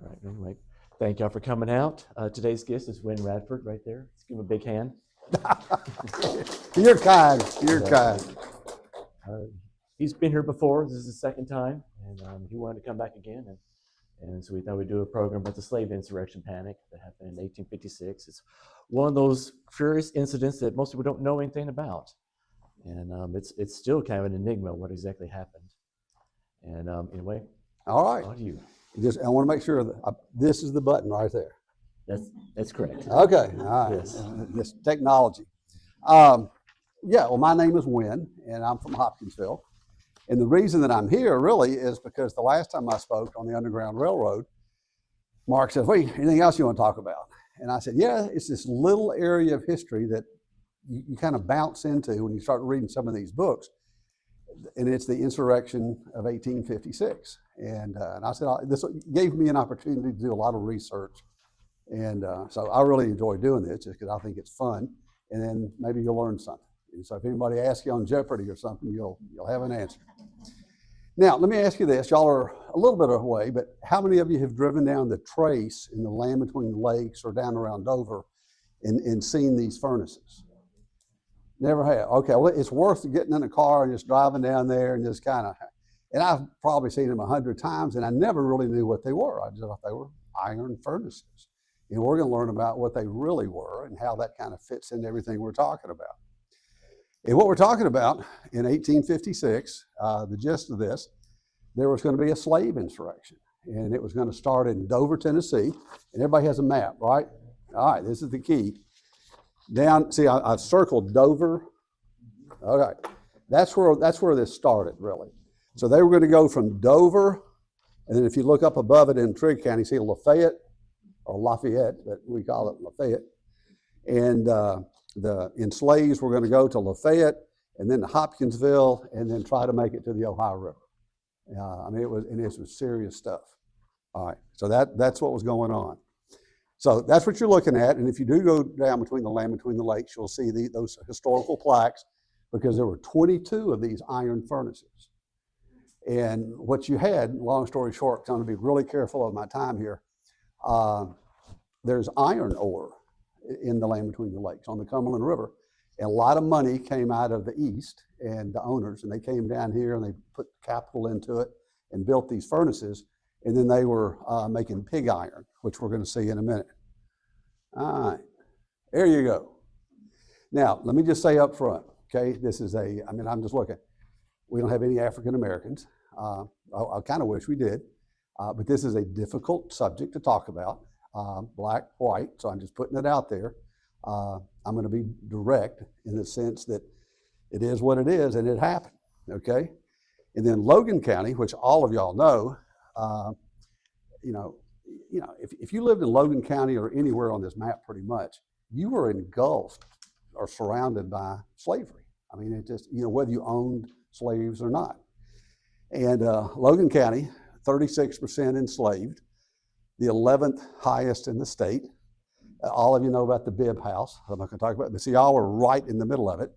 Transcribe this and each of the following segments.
All right, anyway, thank y'all for coming out. Today's guest is Wynn Radford right there. Let's give him a big hand. You're kind. You're kind. He's been here before. This is the second time, and he wanted to come back again. And so we thought we'd do a program about the Slave Insurrection Panic that happened in 1856. It's one of those curious incidents that most people don't know anything about. And it's still kind of an enigma what exactly happened. And anyway, All right. on to you. I want to make sure that this is the button right there. That's correct. Okay. All right. Yes. This technology. Well, my name is Wynn, and I'm from Hopkinsville. And the reason that I'm here really is because the last time I spoke on the Underground Railroad, Mark said, "Wait, anything else you want to talk about?" And I said, "Yeah, it's this little area of history that you kind of bounce into when you start reading some of these books. And it's the insurrection of 1856. And I said, this gave me an opportunity to do a lot of research. And so I really enjoy doing this just because I think it's fun. And then maybe you'll learn something. And so if anybody asks you on Jeopardy or something, you'll have an answer. Now, let me ask you this. Y'all are a little bit away, but how many of you have driven down the trace in the land between the lakes or down around Dover and seen these furnaces? Never have. Okay, well, it's worth getting in a car and just driving down there and just kind of, and I've probably seen them 100 times, and I never really knew what they were. I just thought they were iron furnaces. And we're going to learn about what they really were and how that kind of fits into everything we're talking about. And what we're talking about in 1856, the gist of this, there was going to be a slave insurrection, and it was going to start in Dover, Tennessee. And everybody has a map, right? All right, this is the key. Down, see, I've circled Dover. Okay, that's where this started, really. So they were going to go from Dover, and then if you look up above it in Trigg County, see Lafayette, but we call it Lafayette. And the enslaved were going to go to Lafayette, and then to Hopkinsville, and then try to make it to the Ohio River. This was serious stuff. All right, so that's what was going on. So that's what you're looking at, and if you do go down between the land between the lakes, you'll see those historical plaques because there were 22 of these iron furnaces. And what you had, long story short, I'm going to be really careful of my time here, there's iron ore in the land between the lakes on the Cumberland River, and a lot of money came out of the east and the owners, and they came down here and they put capital into it and built these furnaces. And then they were making pig iron, which we're going to see in a minute. All right, there you go. Now, let me just say up front, okay, I'm just looking. We don't have any African Americans. I kind of wish we did, but this is a difficult subject to talk about, black, white, so I'm just putting it out there. I'm going to be direct in the sense that it is what it is, and it happened, okay? And then Logan County, which all of y'all know, if you lived in Logan County or anywhere on this map pretty much, you were engulfed or surrounded by slavery. I mean, it just, whether you owned slaves or not. And Logan County, 36% enslaved, the 11th highest in the state. All of you know about the Bibb House. I'm not going to talk about it, but see, y'all were right in the middle of it.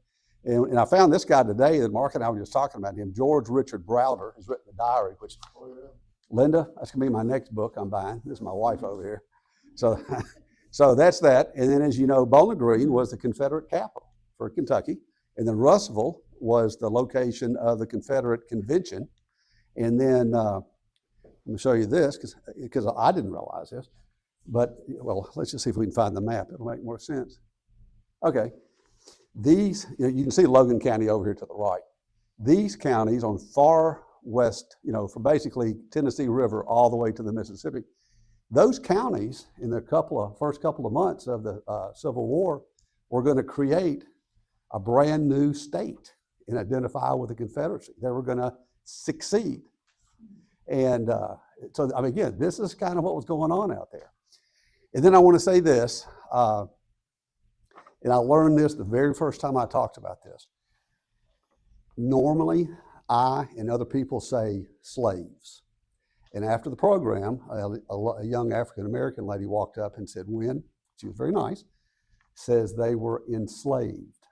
And I found this guy today that Mark and I were just talking about him, George Richard Browder, has written a diary, which, Linda, that's going to be my next book I'm buying. This is my wife over here. So that's that. And then, as you know, Bowling Green was the Confederate capital for Kentucky. And then Russellville was the location of the Confederate convention. And then, let me show you this, because I didn't realize this. But, well, let's just see if we can find the map. It'll make more sense. Okay. These, you can see Logan County over here to the right. These counties on far west, from basically Tennessee River all the way to the Mississippi, those counties in the first couple of months of the Civil War were going to create a brand new state and identify with the Confederacy. They were going to succeed. And again, this is kind of what was going on out there. And then I want to say this, and I learned this the very first time I talked about this. Normally, I and other people say slaves. And after the program, a young African-American lady walked up and said, Wynn, she was very nice, says they were enslaved.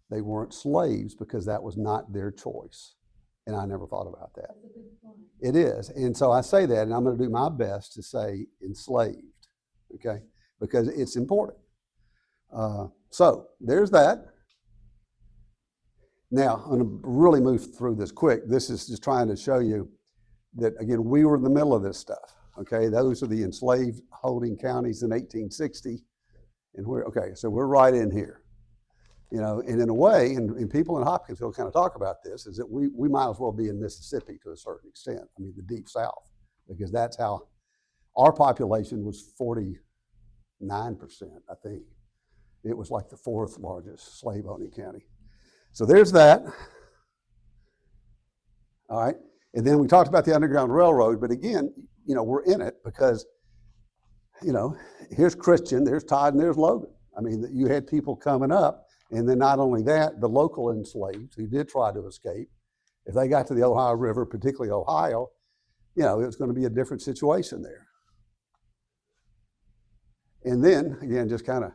They weren't slaves because that was not their choice. And I never thought about that. That's a good point. It is. And so I say that, and I'm going to do my best to say enslaved, okay, because it's important. So there's that. Now, I'm going to really move through this quick. This is just trying to show you that, again, we were in the middle of this stuff, okay? Those are the enslaved holding counties in 1860. And so we're right in here. You know, and in a way, and people in Hopkinsville kind of talk about this, is that we might as well be in Mississippi to a certain extent. I mean, the deep South, because that's how our population was 49%, I think. It was like the fourth largest slave owning county. So there's that. All right. And then we talked about the Underground Railroad, but again, you know, we're in it because, you know, here's Christian, there's Todd, and there's Logan. I mean, you had people coming up. And then not only that, the local enslaved who did try to escape, if they got to the Ohio River, particularly Ohio, you know, it was going to be a different situation there. And then, again, just kind of,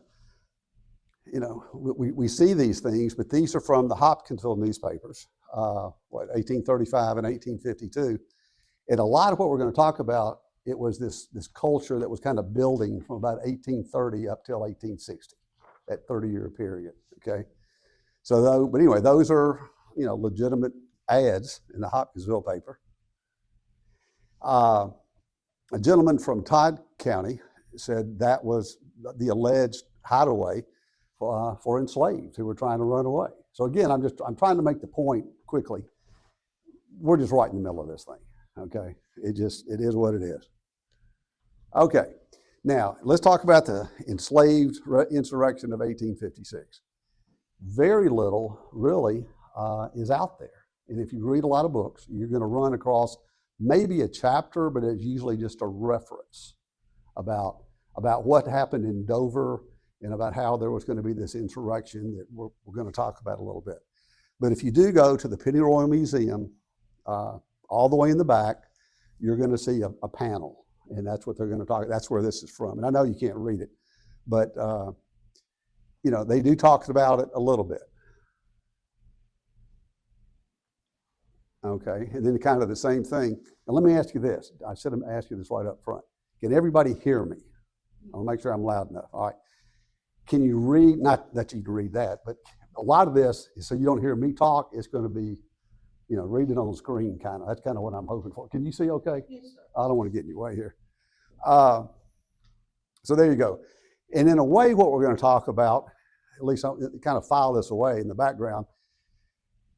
you know, we see these things, but these are from the Hopkinsville newspapers, 1835 and 1852. And a lot of what we're going to talk about, it was this culture that was kind of building from about 1830 up till 1860, that 30-year period. Okay, so but anyway, those are, you know, legitimate ads in the Hopkinsville paper. A gentleman from Todd County said that was the alleged hideaway for enslaved who were trying to run away. So again, I'm trying to make the point quickly. We're just right in the middle of this thing. Okay, it is what it is. Okay, now let's talk about the enslaved insurrection of 1856. Very little really is out there. And if you read a lot of books, you're going to run across maybe a chapter, but it's usually just a reference about what happened in Dover and about how there was going to be this insurrection that we're going to talk about a little bit. But if you do go to the Pennyroyal Museum, all the way in the back, you're going to see a panel, and that's what they're going to talk. That's where this is from. And I know you can't read it, but you know, they do talk about it a little bit. Okay, and then kind of the same thing. And let me ask you this. I should have asked you this right up front. Can everybody hear me? I'll make sure I'm loud enough. All right. Can you read, not that you can read that, but a lot of this, so you don't hear me talk, it's going to be, you know, read it on the screen kind of. That's kind of what I'm hoping for. Can you see okay? Yes, sir. I don't want to get in your way here. So there you go. And in a way, what we're going to talk about, at least kind of file this away in the background,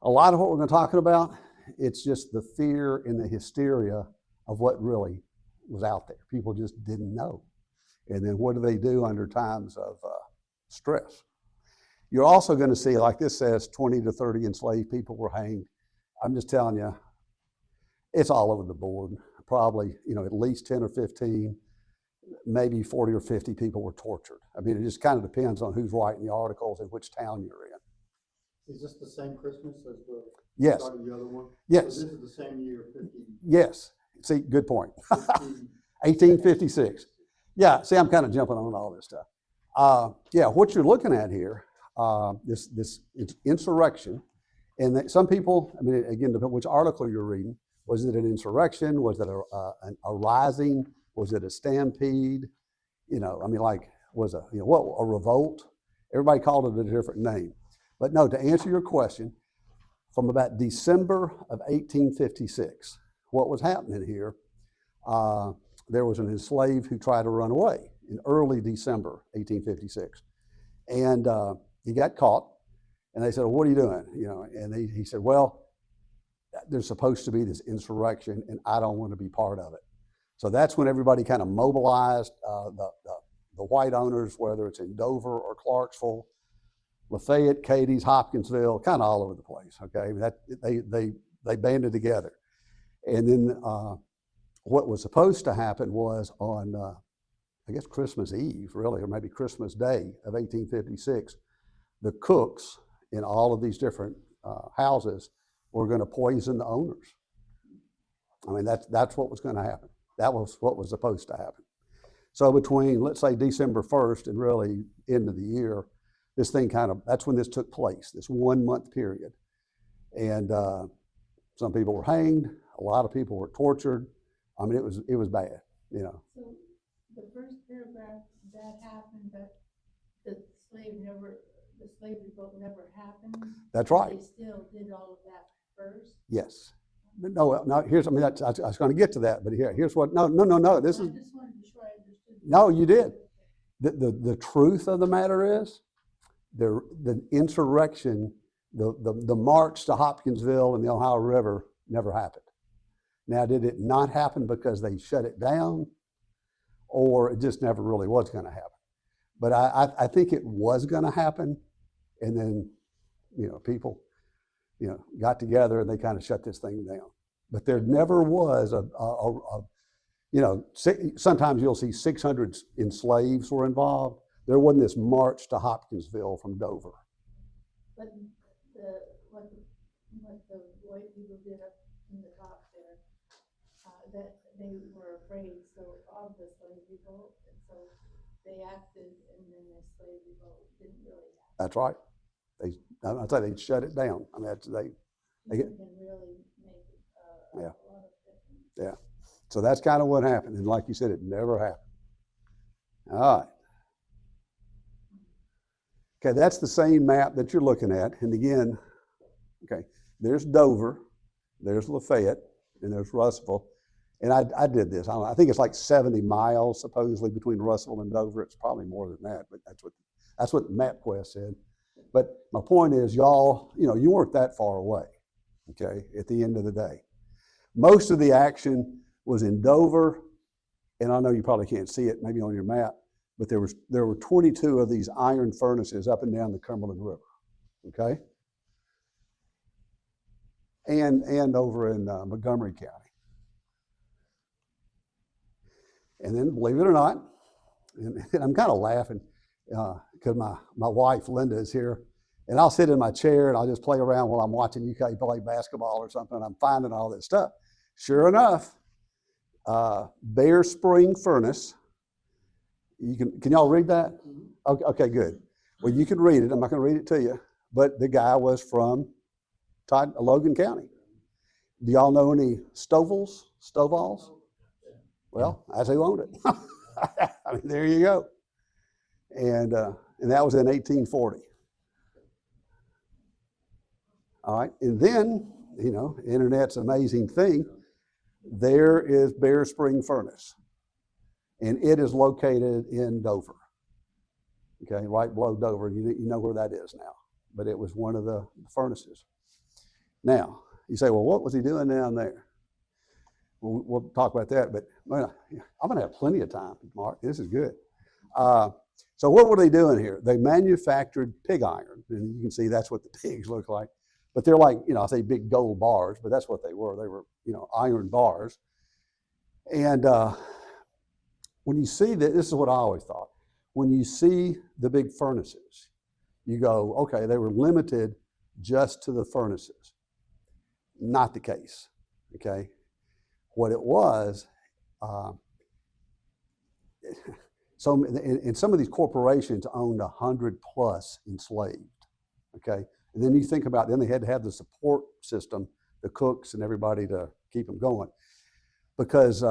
a lot of what we're going to talk about, it's just the fear and the hysteria of what really was out there. People just didn't know. And then what do they do under times of stress? You're also going to see, like this says, 20 to 30 enslaved people were hanged. I'm just telling you, it's all over the board. Probably, you know, at least 10 or 15, maybe 40 or 50 people were tortured. I mean, it just kind of depends on who's writing the articles and which town you're in. Is this the same Christmas as the Yes. start of the other one? Yes. So this is the same year, 50. Yes. See, good point. 50. 1856. Yeah, see, I'm kind of jumping on all this stuff. Yeah, what you're looking at here, this insurrection, and that some people, I mean, again, depending which article you're reading, was it an insurrection? Was it a rising? Was it a stampede? You know, I mean, like, was a revolt? Everybody called it a different name. But no, to answer your question, from about December of 1856, what was happening here, there was an enslaved who tried to run away in early December 1856. And he got caught, and they said, well, what are you doing? You know, and he said, well, there's supposed to be this insurrection, and I don't want to be part of it. So that's when everybody kind of mobilized, the white owners, whether it's in Dover or Clarksville, Lafayette, Cadiz, Hopkinsville, kind of all over the place. Okay, they banded together, and then what was supposed to happen was on, I guess Christmas Eve, really, or maybe Christmas Day of 1856, the cooks in all of these different houses were going to poison the owners. I mean, that's what was going to happen. That was what was supposed to happen. So between, let's say, December 1st and really end of the year, this thing that's when this took place, this 1 month period. And Some people were hanged. A lot of people were tortured. I mean, it was bad, you know. So the first paragraph, that happened, but the slave revolt never happened? That's right. They still did all of that first? Yes. No, here's, I mean, I was going to get to that, but here's what, no, this I is, just wanted to be sure I understood. no, you did. The truth of the matter is, the insurrection, the march to Hopkinsville and the Ohio River never happened. Now, did it not happen because they shut it down, or it just never really was going to happen? But I think it was going to happen, and then, you know, people, you know, got together and they kind of shut this thing down. But there never was you know, sometimes you'll see 600 enslaved were involved. There wasn't this march to Hopkinsville from Dover. But what the white people did up in the top there, that they were afraid of the slave revolt, and so they acted, and then the slave revolt didn't really happen. That's right. I'll tell you, they shut it down. I mean, You can really make a Yeah. lot of difference. yeah. So that's kind of what happened. And like you said, it never happened. All right. Okay, that's the same map that you're looking at. And again, okay, there's Dover, there's Lafayette, and there's Russellville. And I did this. I think it's like 70 miles supposedly between Russellville and Dover. It's probably more than that, but that's what MapQuest said. But my point is, y'all, you know, you weren't that far away, okay, at the end of the day. Most of the action was in Dover, and I know you probably can't see it maybe on your map, but there were 22 of these iron furnaces up and down the Cumberland River, okay? And over in Montgomery County. And then, believe it or not, and I'm kind of laughing because my wife, Linda, is here, and I'll sit in my chair and I'll just play around while I'm watching UK play basketball or something, and I'm finding all this stuff. Sure enough, Bear Spring Furnace. Can y'all read that? Okay, good. Well, you can read it. I'm not going to read it to you, but the guy was from Logan County. Do y'all know any Stovals? Well, that's who owned it. I mean, there you go. And that was in 1840. All right, and then, you know, internet's an amazing thing. There is Bear Spring Furnace, and it is located in Dover. Okay, right below Dover. You know where that is now, but it was one of the furnaces. Now, you say, well, what was he doing down there? We'll talk about that, but well, I'm going to have plenty of time, Mark. This is good. So what were they doing here? They manufactured pig iron, and you can see that's what the pigs look like. But they're like, you know, I say big gold bars, but that's what they were. They were, you know, iron bars. And when you see that, this is what I always thought. When you see the big furnaces, you go, okay, they were limited just to the furnaces. Not the case, okay? What it was, so and some of these corporations owned 100 plus enslaved, okay? And then you think about, then they had to have the support system, the cooks and everybody to keep them going. Because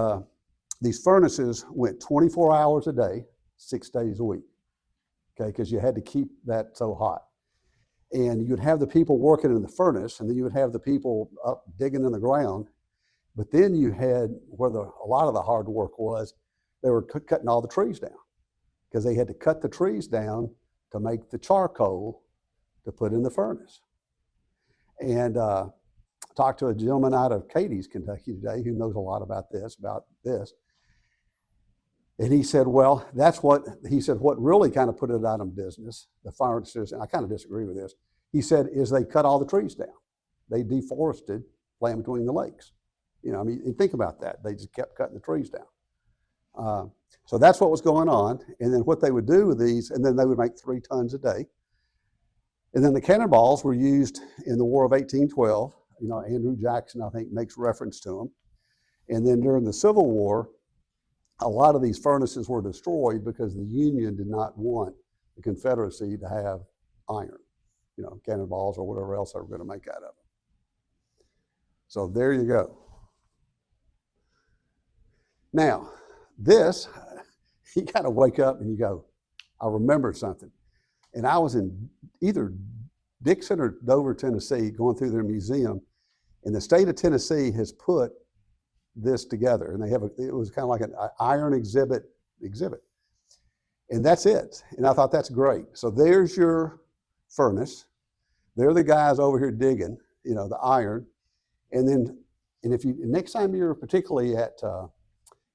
these furnaces went 24 hours a day, 6 days a week, okay? Because you had to keep that so hot. And you'd have the people working in the furnace, and then you would have the people up digging in the ground. But then you had where a lot of the hard work was, they were cutting all the trees down because they had to cut the trees down to make the charcoal to put in the furnace. And I talked to a gentleman out of Cadiz, Kentucky today who knows a lot about this. And he said, well, what really kind of put it out of business, the furnaces, and I kind of disagree with this, he said, is they cut all the trees down. They deforested land between the lakes. You know, I mean, think about that. They just kept cutting the trees down. So that's what was going on. And then what they would do with these, and then they would make 3 tons a day. And then the cannonballs were used in the War of 1812. You know, Andrew Jackson, I think, makes reference to them. And then during the Civil War, a lot of these furnaces were destroyed because the Union did not want the Confederacy to have iron, you know, cannonballs or whatever else they were going to make out of them. So there you go. Now, this, you got to wake up and you go, I remember something. And I was in either Dixon or Dover, Tennessee, going through their museum, and the state of Tennessee has put this together, and it was kind of like an iron exhibit, and that's it. And I thought that's great. So there's your furnace. They're the guys over here digging, the iron, and if you next time you're particularly at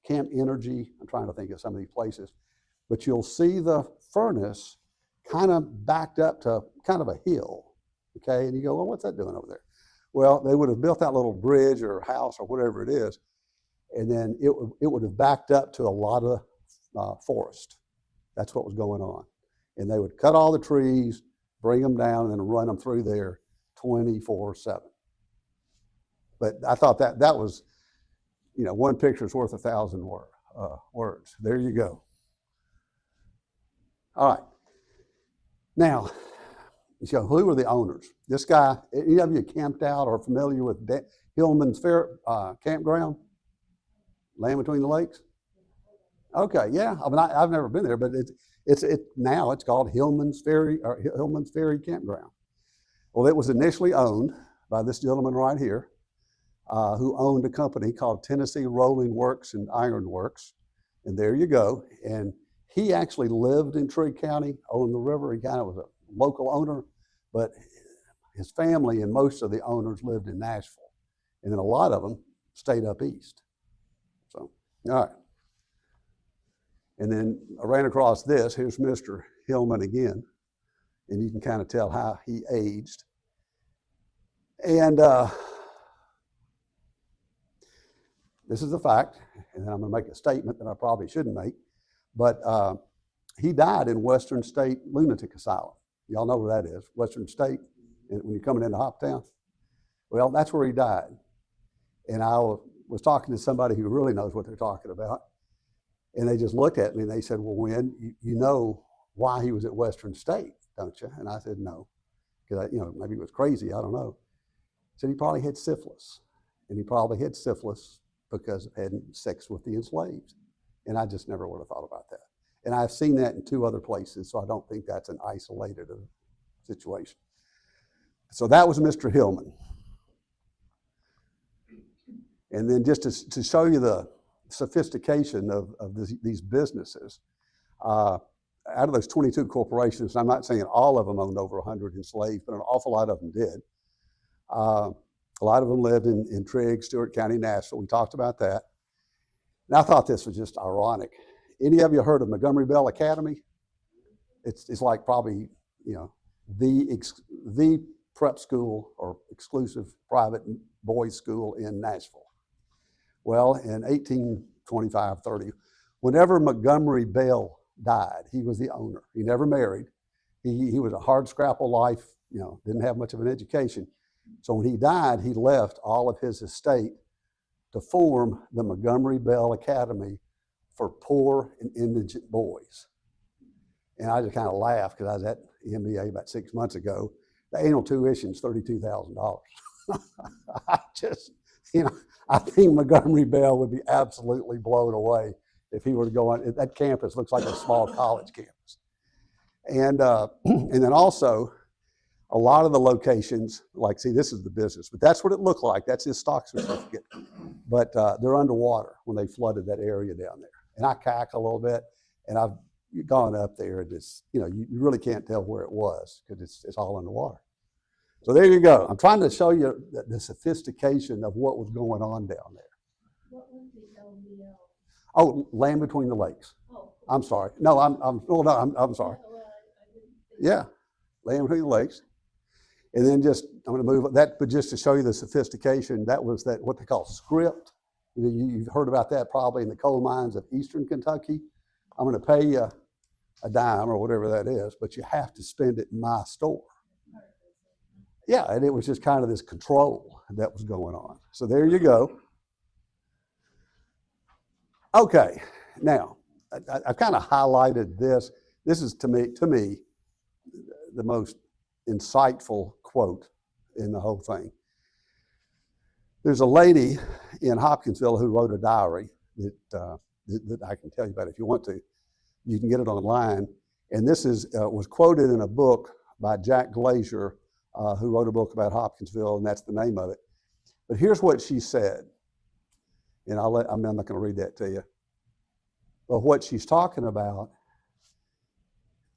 Camp Energy, I'm trying to think of some of these places, but you'll see the furnace kind of backed up to kind of a hill, okay? And you go, well, what's that doing over there? Well, they would have built that little bridge or house or whatever it is, and then it would have backed up to a lot of forest. That's what was going on. And they would cut all the trees, bring them down, and then run them through there 24/7. But I thought that was, one picture's worth 1,000 words. There you go. All right. Now, so who were the owners? This guy, any of you camped out or familiar with Hillman's campground? Land Between the Lakes? Okay, yeah. I mean, I've never been there, but now it's called Hillman's Ferry Campground. Well, it was initially owned by this gentleman right here, who owned a company called Tennessee Rolling Works and Iron Works. And there you go. And he actually lived in Trigg County on the river. He kind of was a local owner, but his family and most of the owners lived in Nashville. And then a lot of them stayed up east. So, all right. And then I ran across this. Here's Mr. Hillman again. And you can kind of tell how he aged. And this is a fact, and then I'm going to make a statement that I probably shouldn't make, but he died in Western State Lunatic Asylum. Y'all know where that is, Western State, when you're coming into Hoptown. Well, that's where he died. And I was talking to somebody who really knows what they're talking about, and they just looked at me and they said, well, Wynn, you know why he was at Western State, don't you? And I said, no, because maybe he was crazy, I don't know. He said he probably had syphilis, and he probably had syphilis because of having sex with the enslaved. And I just never would have thought about that. And I've seen that in 2 other places, so I don't think that's an isolated situation. So that was Mr. Hillman. And then just to show you the sophistication of these businesses, out of those 22 corporations, I'm not saying all of them owned over 100 enslaved, but an awful lot of them did. A lot of them lived in Trigg, Stewart County, Nashville. We talked about that. And I thought this was just ironic. Any of you heard of Montgomery Bell Academy? It's like probably, the prep school or exclusive private boys school in Nashville. Well, in 1825, 30, whenever Montgomery Bell died, he was the owner. He never married. He was a hard scrapple life, didn't have much of an education. So when he died, he left all of his estate to form the Montgomery Bell Academy for poor and indigent boys. And I just kind of laughed because I was at the MBA about 6 months ago. The annual tuition is $32,000. I think Montgomery Bell would be absolutely blown away if he were to go on. That campus looks like a small college campus. And then also, a lot of the locations, see, this is the business, but that's what it looked like. That's his stock certificate. But they're underwater when they flooded that area down there. And I kayak a little bit, and I've gone up there, and it's, you really can't tell where it was because it's all underwater. So there you go. I'm trying to show you the sophistication of what was going on down there. What was the LBL? Oh, Land Between the Lakes. Oh. I'm sorry. No, I'm sorry. Well, I didn't think. Yeah, Land Between the Lakes. And then I'm going to move that, but just to show you the sophistication, that was what they call script. You've heard about that probably in the coal mines of Eastern Kentucky. I'm going to pay you a dime or whatever that is, but you have to spend it in my store. Yeah, and it was just kind of this control that was going on. So there you go. Okay, now I've kind of highlighted this. This is to me the most insightful quote in the whole thing. There's a lady in Hopkinsville who wrote a diary that I can tell you about if you want to. You can get it online. And this was quoted in a book by Jack Glazier, who wrote a book about Hopkinsville, and that's the name of it. But here's what she said. And I'm not going to read that to you. But what she's talking about,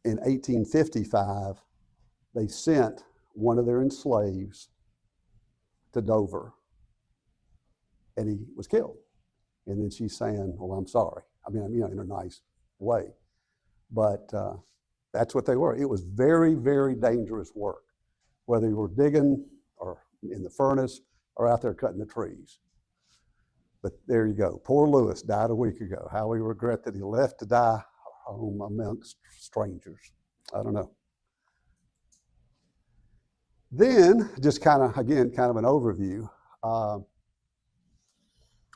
in 1855, they sent one of their enslaved to Dover, and he was killed. And then she's saying, well, I'm sorry. I mean, in a nice way. But that's what they were. It was very, very dangerous work, whether you were digging or in the furnace or out there cutting the trees. But there you go. Poor Lewis died a week ago. How we regret that he left to die home amongst strangers. I don't know. Then, just kind of an overview.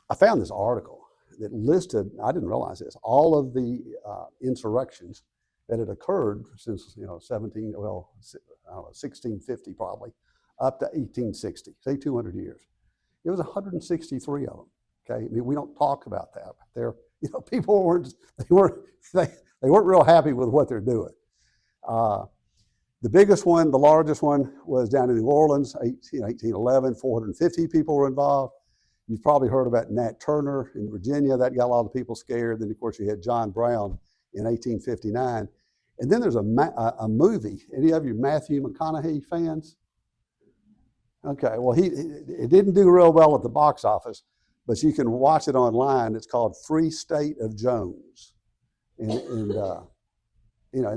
I found this article that listed, I didn't realize this, all of the insurrections that had occurred since 1650 probably, up to 1860, say 200 years. It was 163 of them. Okay, I mean, we don't talk about that. But people weren't real happy with what they're doing. The biggest one, the largest one, was down in New Orleans, 1811. 450 people were involved. You've probably heard about Nat Turner in Virginia. That got a lot of people scared. Then, of course, you had John Brown in 1859. And then there's a movie. Any of you Matthew McConaughey fans? Okay, well, it didn't do real well at the box office, but you can watch it online. It's called Free State of Jones. And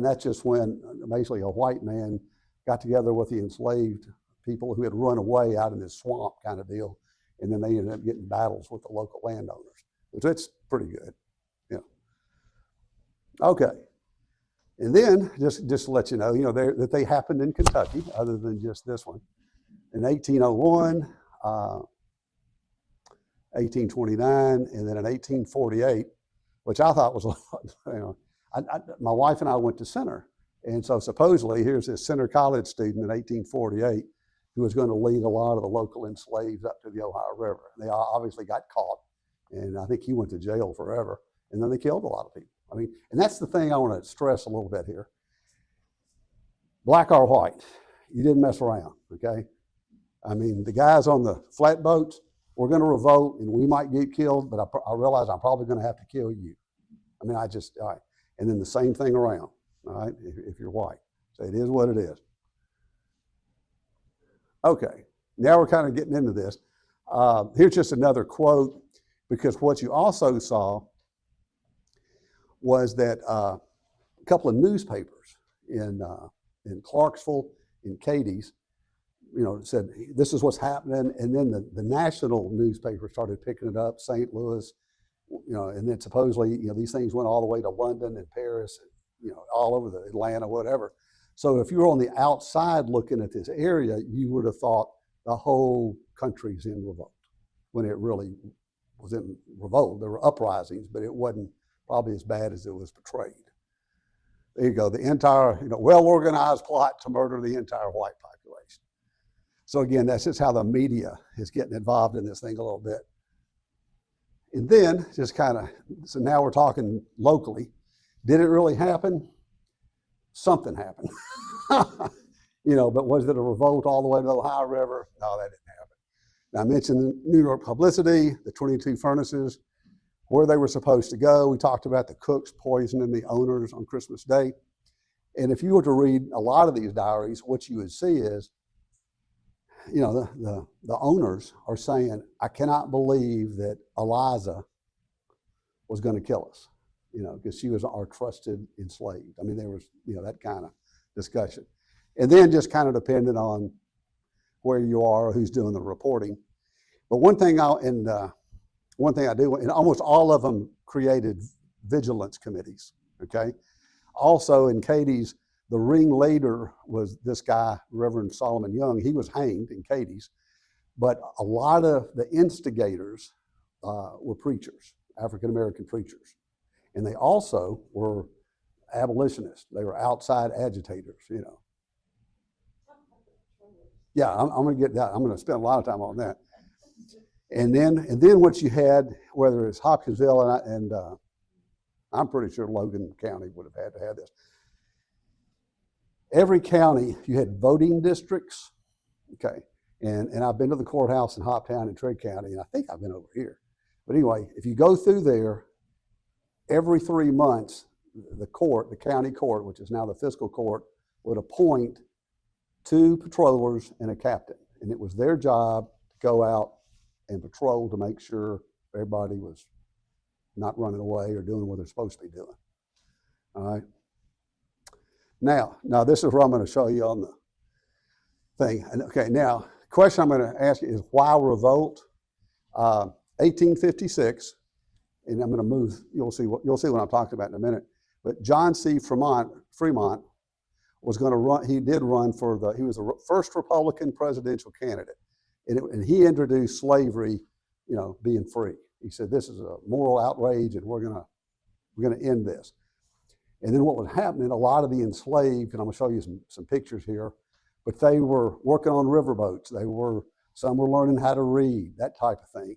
that's just when basically a white man got together with the enslaved people who had run away out in this swamp kind of deal. And then they ended up getting battles with the local landowners. So it's pretty good. Yeah. Okay. And then, just to let you know, that they happened in Kentucky, other than just this one. In 1801, 1829, and then in 1848, which I thought was, my wife and I went to Center. And so supposedly, here's this Center College student in 1848 who was going to lead a lot of the local enslaved up to the Ohio River. They obviously got caught, and I think he went to jail forever. And then they killed a lot of people. I mean, and that's the thing I want to stress a little bit here. Black or white, you didn't mess around, okay? I mean, the guys on the flatboats were going to revolt, and we might get killed, but I realize I'm probably going to have to kill you. I mean, all right. And then the same thing around, all right, if you're white. So it is what it is. Okay, now we're kind of getting into this. Here's just another quote, because what you also saw was that a couple of newspapers in Clarksville, in Cadiz, said this is what's happening, and then the national newspaper started picking it up, St. Louis, and then supposedly these things went all the way to London and Paris, all over the Atlanta, whatever. So if you were on the outside looking at this area, you would have thought the whole country's in revolt, when it really was in revolt. There were uprisings, but it wasn't probably as bad as it was portrayed. There you go, the entire well-organized plot to murder the entire white population. So again, that's just how the media is getting involved in this thing a little bit. And then, so now we're talking locally. Did it really happen? Something happened. But was it a revolt all the way to the Ohio River? No, that didn't happen. Now, I mentioned the New York publicity, the 22 furnaces, where they were supposed to go. We talked about the cooks poisoning the owners on Christmas Day. And if you were to read a lot of these diaries, what you would see is, the owners are saying, I cannot believe that Eliza was going to kill us, because she was our trusted enslaved. I mean, there was, that kind of discussion. And then just kind of depending on where you are, who's doing the reporting. But one thing I do, and almost all of them created vigilance committees, okay? Also in Cadiz, the ringleader was this guy, Reverend Solomon Young. He was hanged in Cadiz, but a lot of the instigators were preachers, African-American preachers. And they also were abolitionists. They were outside agitators, Yeah, I'm going to get that. I'm going to spend a lot of time on that. And then what you had, whether it's Hopkinsville and I'm pretty sure Logan County would have had to have this. Every county, you had voting districts, okay? And I've been to the courthouse in Hoptown and Trigg County, and I think I've been over here. But anyway, if you go through there, every 3 months, the county court, which is now the fiscal court, would appoint 2 patrollers and a captain. And it was their job to go out and patrol to make sure everybody was not running away or doing what they're supposed to be doing. All right. Now this is what I'm going to show you on the thing. And okay, now the question I'm going to ask you is why revolt? 1856, and I'm going to move. You'll see what I'm talking about in a minute. But John C. Fremont was going to run. He did run for he was the first Republican presidential candidate, and he introduced slavery, being free. He said this is a moral outrage, and we're going to end this. And then what was happening? A lot of the enslaved, and I'm going to show you some pictures here, but they were working on riverboats. Some were learning how to read, that type of thing,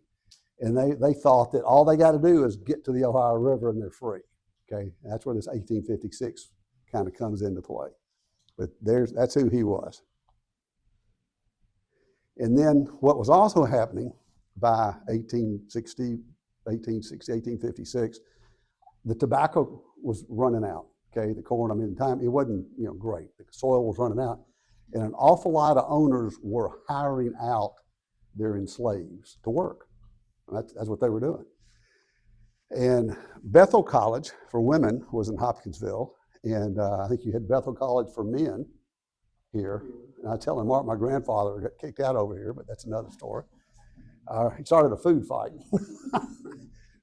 and they thought that all they got to do is get to the Ohio River and they're free. Okay, that's where this 1856 kind of comes into play. But that's who he was. And then what was also happening by 1856, the tobacco was running out. Okay, the corn, it wasn't great. The soil was running out. And an awful lot of owners were hiring out their enslaves to work. That's what they were doing. And Bethel College for women was in Hopkinsville. And I think you had Bethel College for men here. And I tell him, Mark, my grandfather got kicked out over here, but that's another story. He started a food fight.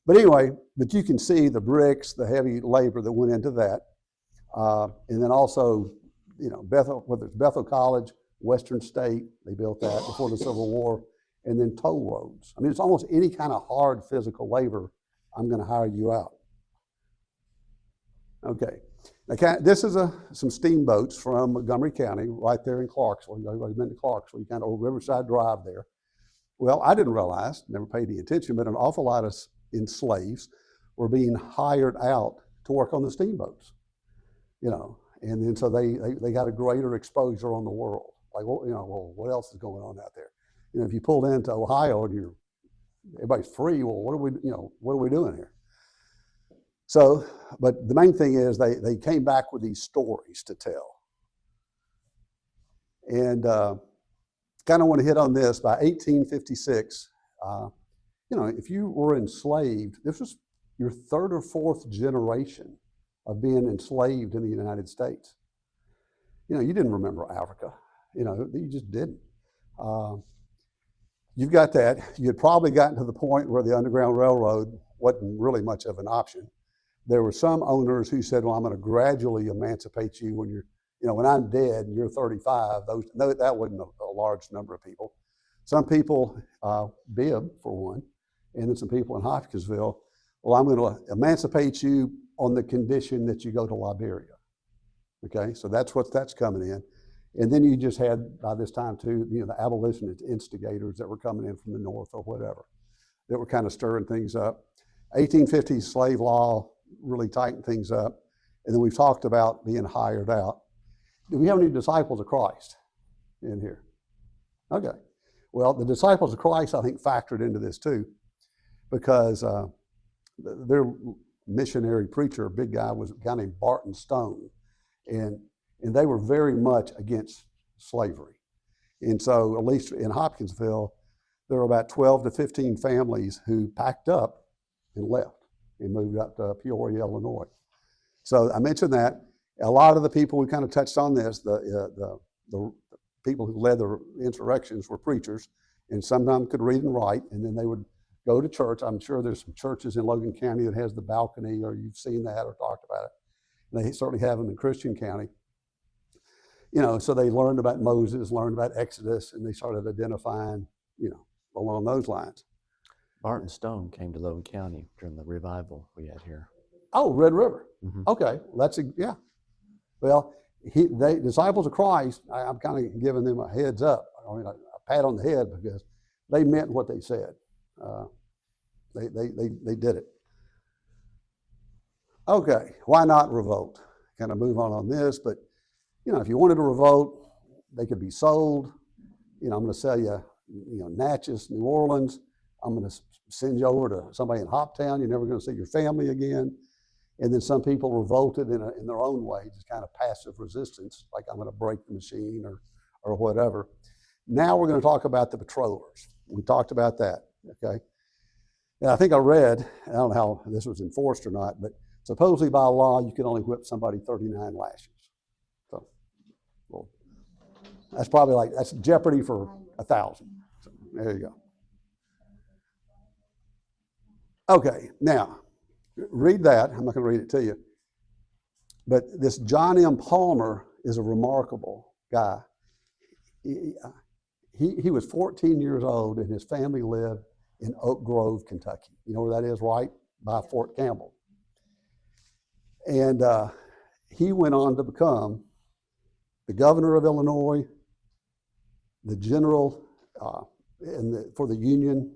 But anyway, but you can see the bricks, the heavy labor that went into that. And then also, Bethel, whether it's Bethel College, Western State, they built that before the Civil War, and then toll roads. It's almost any kind of hard physical labor, I'm going to hire you out. Okay. Now, this is some steamboats from Montgomery County, right there in Clarksville. Everybody's been to Clarksville, you kind of old Riverside Drive there. Well, I didn't realize, never paid any attention, but an awful lot of enslaves were being hired out to work on the steamboats, and then so they got a greater exposure on the world. Like, well, what else is going on out there? If you pulled into Ohio and everybody's free, well, what are we doing here? So, but the main thing is they came back with these stories to tell. And kind of want to hit on this. By 1856, if you were enslaved, this was your 3rd or 4th generation of being enslaved in the United States. You didn't remember Africa. You just didn't. You've got that. You had probably gotten to the point where the Underground Railroad wasn't really much of an option. There were some owners who said, well, I'm going to gradually emancipate you when when I'm dead and you're 35. That wasn't a large number of people. Some people, Bibb for one, and then some people in Hopkinsville, well, I'm going to emancipate you on the condition that you go to Liberia. Okay, so that's coming in. And then you just had, by this time too, the abolitionist instigators that were coming in from the north or whatever, that were kind of stirring things up. 1850s slave law really tightened things up. And then we've talked about being hired out. Do we have any disciples of Christ in here? Okay. Well, the disciples of Christ, I think, factored into this too, because their missionary preacher, a big guy, was a guy named Barton Stone. And they were very much against slavery. And so, at least in Hopkinsville, there were about 12 to 15 families who packed up and left and moved up to Peoria, Illinois. So I mentioned that. A lot of the people, we kind of touched on this, the people who led the insurrections were preachers, and sometimes could read and write, and then they would go to church. I'm sure there's some churches in Logan County that has the balcony, or you've seen that or talked about it. And they certainly have them in Christian County. So they learned about Moses, learned about Exodus, and they started identifying, along those lines. Barton Stone came to Logan County during the revival we had here. Oh, Red River. Mm-hmm. Okay, yeah. Well, disciples of Christ, I'm kind of giving them a heads up, a pat on the head, because they meant what they said. They did it. Okay, why not revolt? Kind of move on this, but if you wanted to revolt, they could be sold. I'm going to sell you, Natchez, New Orleans. I'm going to send you over to somebody in Hoptown. You're never going to see your family again. And then some people revolted in their own way, just kind of passive resistance, like I'm going to break the machine or whatever. Now we're going to talk about the patrollers. We talked about that, okay? And I think I read, I don't know how this was enforced or not, but supposedly by law, you can only whip somebody 39 lashes. So, well, that's probably that's jeopardy for 1,000. So, there you go. Okay, now, read that. I'm not going to read it to you. But this John M. Palmer is a remarkable guy. He was 14 years old, and his family lived in Oak Grove, Kentucky. You know where that is, right? By Fort Campbell. And he went on to become the governor of Illinois, the general for the Union,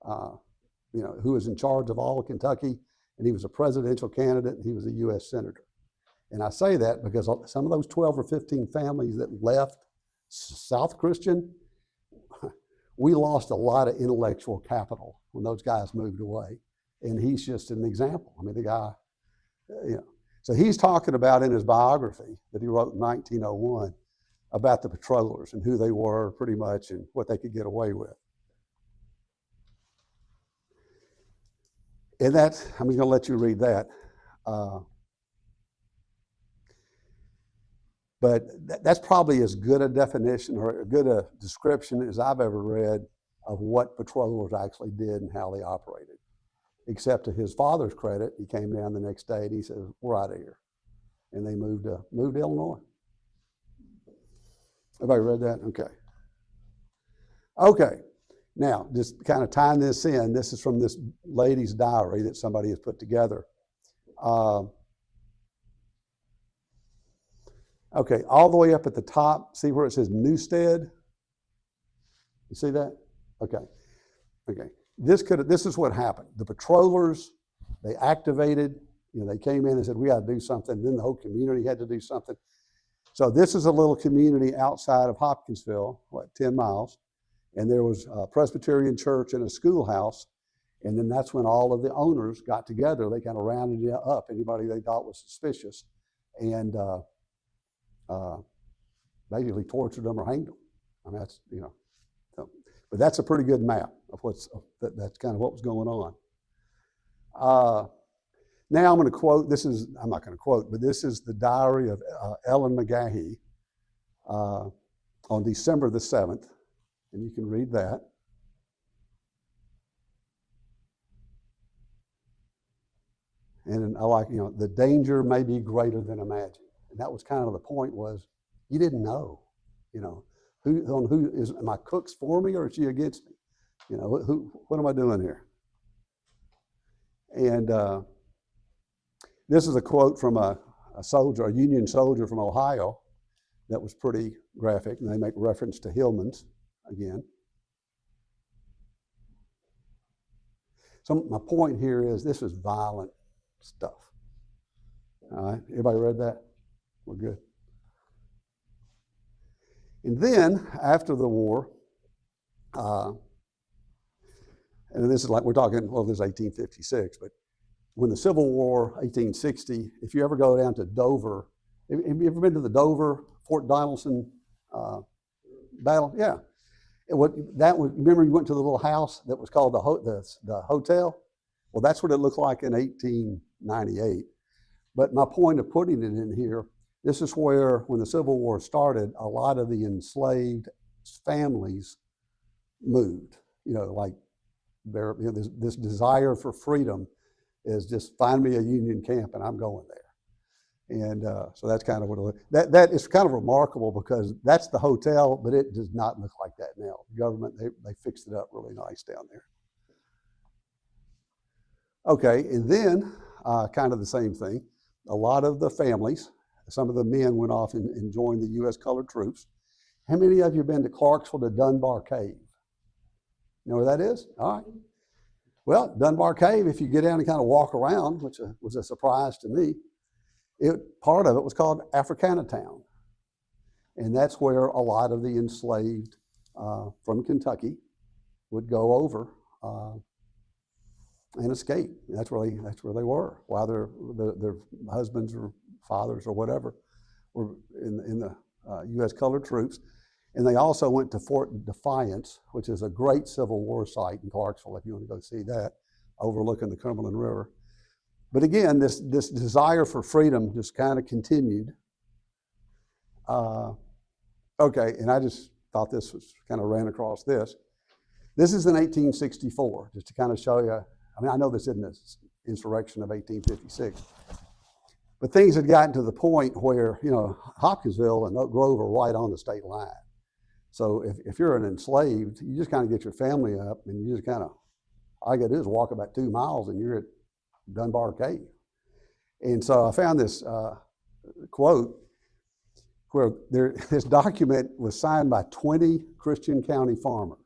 who was in charge of all of Kentucky, and he was a presidential candidate, and he was a U.S. senator. And I say that because some of those 12 or 15 families that left South Christian, we lost a lot of intellectual capital when those guys moved away. And he's just an example. I mean, the guy, So he's talking about in his biography that he wrote in 1901 about the patrollers and who they were pretty much and what they could get away with. And I'm going to let you read that. But that's probably as good a definition or a good a description as I've ever read of what patrollers actually did and how they operated. Except to his father's credit, he came down the next day and he said, "We're out of here." And they moved to Illinois. Everybody read that? Okay. Okay. Now, just kind of tying this in, this is from this lady's diary that somebody has put together. Okay, all the way up at the top, see where it says Newstead? You see that? Okay. This is what happened. The patrollers, they activated, they came in and said, "We got to do something." Then the whole community had to do something. So this is a little community outside of Hopkinsville, 10 miles. And there was a Presbyterian church and a schoolhouse. And then that's when all of the owners got together. They kind of rounded up anybody they thought was suspicious and basically tortured them or hanged them. I mean, that's, but that's a pretty good map of that's kind of what was going on. Now I'm going to quote, I'm not going to quote, but this is the diary of Ellen McGahee on December the 7th. And you can read that. And I like, the danger may be greater than imagined. And that was kind of the point was, you didn't know, who is, am I cooks for me or is she against me? What am I doing here? And this is a quote from a Union soldier from Ohio that was pretty graphic. And they make reference to Hillman's again. So my point here is this is violent stuff. All right, everybody read that? We're good. And then after the war, and this is like we're talking, well, this is 1856, but when the Civil War, 1860, if you ever go down to Dover, have you ever been to the Dover, Fort Donelson battle? Yeah. Remember you went to the little house that was called the hotel? Well, that's what it looked like in 1898. But my point of putting it in here, this is where, when the Civil War started, a lot of the enslaved families moved. This desire for freedom is just find me a Union camp and I'm going there. And so that's kind of what it looks. That is kind of remarkable because that's the hotel, but it does not look like that now. The government, they fixed it up really nice down there. Okay, and then kind of the same thing. A lot of the families, some of the men went off and joined the U.S. colored troops. How many of you have been to Clarksville to Dunbar Cave? You know where that is? All right. Well, Dunbar Cave, if you get down and kind of walk around, which was a surprise to me, part of it was called Africana Town. And that's where a lot of the enslaved from Kentucky would go over and escape. That's where they were, while their husbands or fathers or whatever were in the U.S. colored troops. And they also went to Fort Defiance, which is a great Civil War site in Clarksville, if you want to go see that, overlooking the Cumberland River. But again, this desire for freedom just kind of continued. Okay, and I just thought this was kind of ran across this. This is in 1864, just to kind of show you. I mean, I know this isn't the insurrection of 1856, but things had gotten to the point where, Hopkinsville and Oak Grove are right on the state line. So if you're an enslaved, you just kind of get your family up and you just kind of, all you got to do is walk about 2 miles and you're at Dunbar Cave. And so I found this quote where this document was signed by 20 Christian County farmers.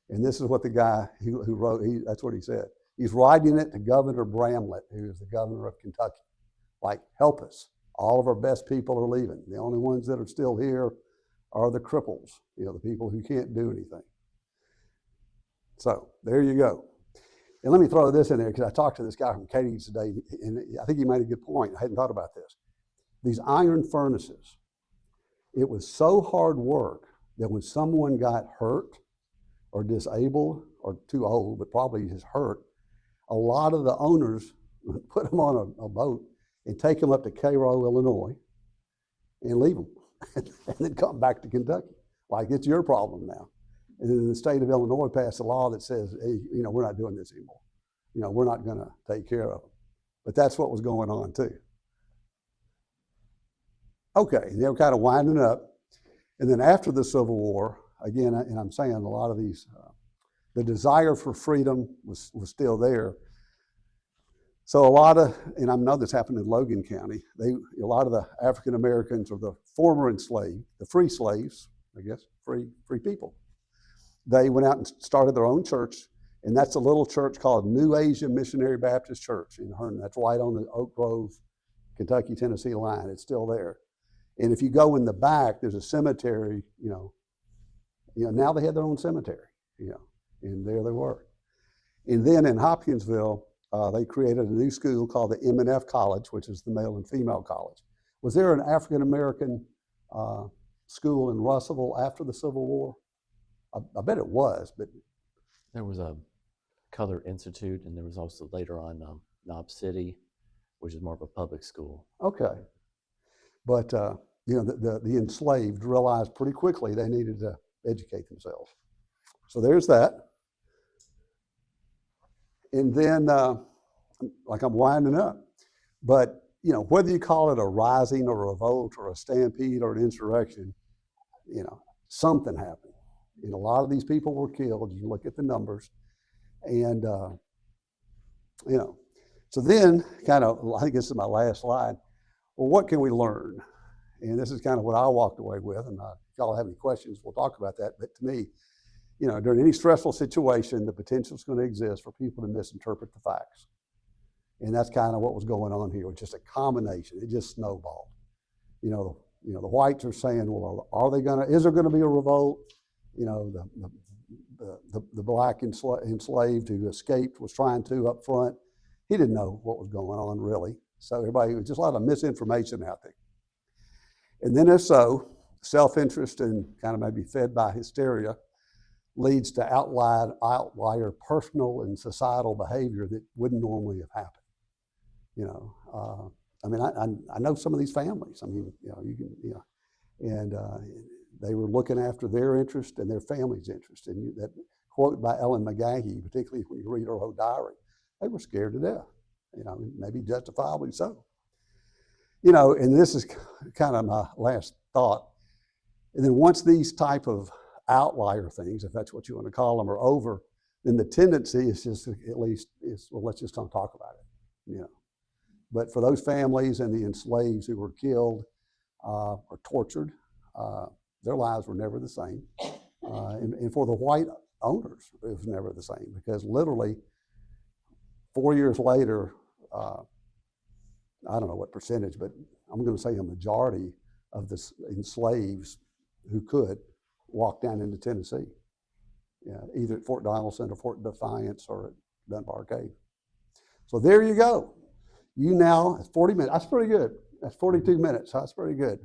And this is what the guy who wrote, that's what he said. He's writing it to Governor Bramlett, who is the governor of Kentucky. Like, help us. All of our best people are leaving. The only ones that are still here are the cripples, the people who can't do anything. So there you go. And let me throw this in there, because I talked to this guy from Katie's today, and I think he made a good point. I hadn't thought about this. These iron furnaces, it was so hard work that when someone got hurt or disabled or too old, but probably just hurt, a lot of the owners would put them on a boat and take them up to Cairo, Illinois, and leave them, and then come back to Kentucky. Like, it's your problem now. And then the state of Illinois passed a law that says, hey, we're not doing this anymore. We're not going to take care of them. But that's what was going on too. Okay, they were kind of winding up. And then after the Civil War, again, and I'm saying a lot of these, the desire for freedom was still there. So a lot of, and I know this happened in Logan County, a lot of the African Americans or the former enslaved, the free slaves, I guess, free people, they went out and started their own church, and that's a little church called New Asia Missionary Baptist Church in Herndon. That's right on the Oak Grove, Kentucky, Tennessee line. It's still there. And if you go in the back, there's a cemetery, now they had their own cemetery, and there they were. And then in Hopkinsville, they created a new school called the M&F College, which is the male and female college. Was there an African-American school in Russellville after the Civil War? I bet it was, but... There was a Color Institute, and there was also later on Knob City, which is more of a public school. Okay. But, the enslaved realized pretty quickly they needed to educate themselves. So there's that. And then, like I'm winding up, but, whether you call it a rising or a revolt or a stampede or an insurrection, something happened. And a lot of these people were killed. You look at the numbers. And, so then kind of, I think this is my last slide. Well, what can we learn? And this is kind of what I walked away with. And if y'all have any questions, we'll talk about that. But to me, during any stressful situation, the potential is going to exist for people to misinterpret the facts. And that's kind of what was going on here. It was just a combination. It just snowballed. The whites are saying, well, is there going to be a revolt? The black enslaved who escaped was trying to up front. He didn't know what was going on, really. So everybody, was just a lot of misinformation out there. And then if so, self-interest and kind of maybe fed by hysteria leads to outlier personal and societal behavior that wouldn't normally have happened. I know some of these families. And they were looking after their interest and their family's interest. And that quote by Ellen McGahee, particularly when you read her whole diary, they were scared to death, maybe justifiably so. And this is kind of my last thought. And then once these type of outlier things, if that's what you want to call them, are over, then the tendency is just, at least, well, let's just don't talk about it, But for those families and the enslaved who were killed or tortured, their lives were never the same. And for the white owners, it was never the same, because literally 4 years later, I don't know what percentage, but I'm going to say a majority of the enslaves who could walk down into Tennessee, either at Fort Donelson or Fort Defiance or at Dunbar Cave. So there you go. You now, 40 minutes, that's pretty good. That's 42 minutes, that's pretty good.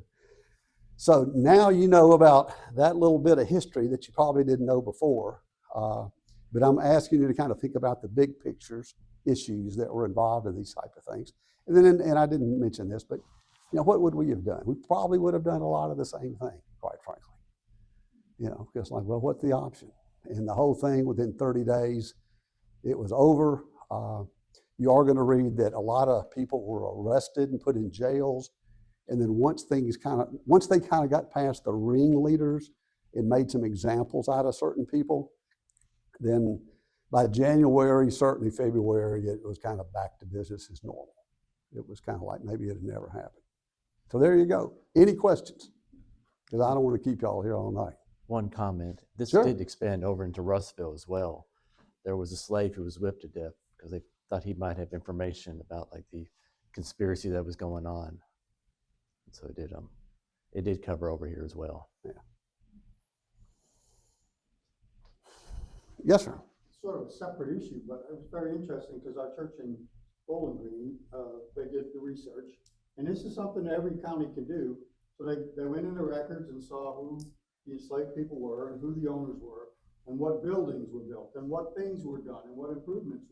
So now you know about that little bit of history that you probably didn't know before. But I'm asking you to kind of think about the big pictures, issues that were involved in these type of things. And then, and I didn't mention this, but what would we have done? We probably would have done a lot of the same thing, quite frankly. Because like, well, what's the option? And the whole thing within 30 days, it was over. You are going to read that a lot of people were arrested and put in jails. And then once they kind of got past the ringleaders and made some examples out of certain people, then by January, certainly February, it was kind of back to business as normal. It was kind of like maybe it had never happened. So there you go. Any questions? Because I don't want to keep y'all here all night. One comment. This Sure. did expand over into Russville as well. There was a slave who was whipped to death because they thought he might have information about like the conspiracy that was going on. So it did cover over here as well. Yeah. Yes, sir. Sort of a separate issue, but it was very interesting because our church in Bowling Green, they did the research, and this is something that every county can do. So they went in the records and saw who the enslaved people were and who the owners were and what buildings were built and what things were done and what improvements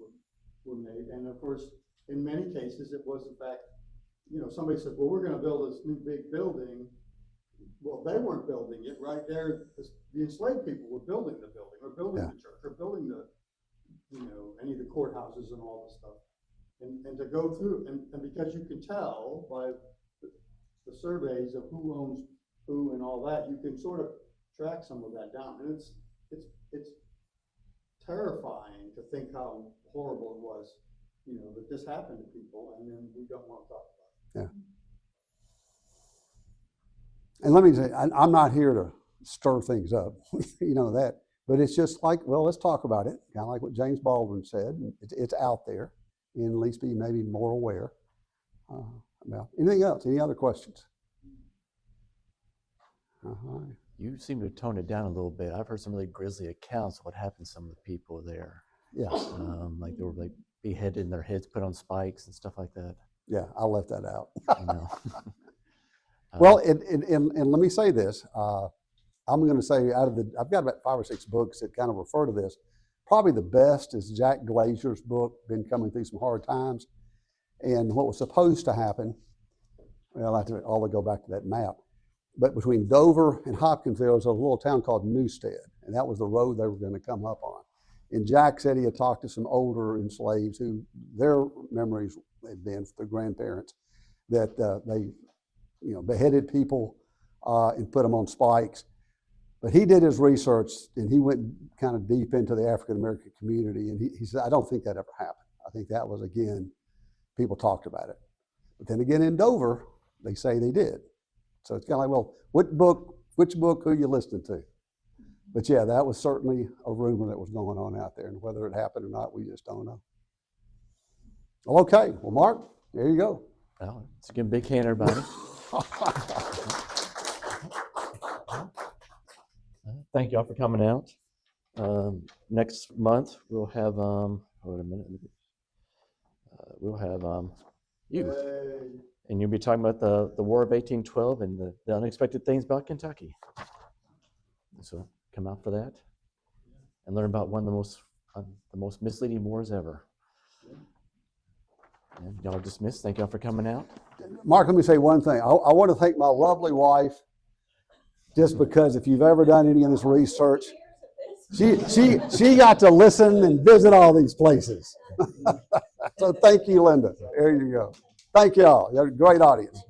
were made. And of course, in many cases, it was in fact, somebody said, well, we're going to build this new big building. Well, they weren't building it right there. The enslaved people were building the building or building the church or building the, any of the courthouses and all this stuff. And to go through, and because you can tell by the surveys of who owns who and all that, you can sort of track some of that down. And it's terrifying to think how horrible it was, that this happened to people, and then we don't want to talk about it. Yeah. And let me say, I'm not here to stir things up, that, but it's just like, well, let's talk about it. Kind of like what James Baldwin said. It's out there, and at least be maybe more aware about anything else. Any other questions? You seem to tone it down a little bit. I've heard some really grisly accounts of what happened to some of the people there. Yeah. Like they were like beheaded and their heads put on spikes and stuff like that. Yeah, I left that out. Well, and let me say this. I'm going to say I've got about 5 or 6 books that kind of refer to this. Probably the best is Jack Glazer's book, Been Coming Through Some Hard Times. And what was supposed to happen, well, I have to all go back to that map. But between Dover and Hopkinsville, there was a little town called Newstead, and that was the road they were going to come up on. And Jack said he had talked to some older enslaved who their memories had been, their grandparents, that they beheaded people and put them on spikes. But he did his research, and he went kind of deep into the African-American community, and he said, I don't think that ever happened. I think that was, again, people talked about it. But then again, in Dover, they say they did. So it's kind of like, well, which book are you listening to? But yeah, that was certainly a rumor that was going on out there, and whether it happened or not, we just don't know. Well, okay. Well, Mark, there you go. Well, let's give a big hand, everybody. Thank y'all for coming out. Next month we'll have wait a minute. We'll have you, and you'll be talking about the War of 1812 and the unexpected things about Kentucky. So come out for that and learn about one of the most misleading wars ever. And y'all are dismissed. Thank y'all for coming out. Mark, let me say one thing. I want to thank my lovely wife, just because if you've ever done any of this research, she got to listen and visit all these places. So thank you, Linda. There you go. Thank y'all. You're a great audience.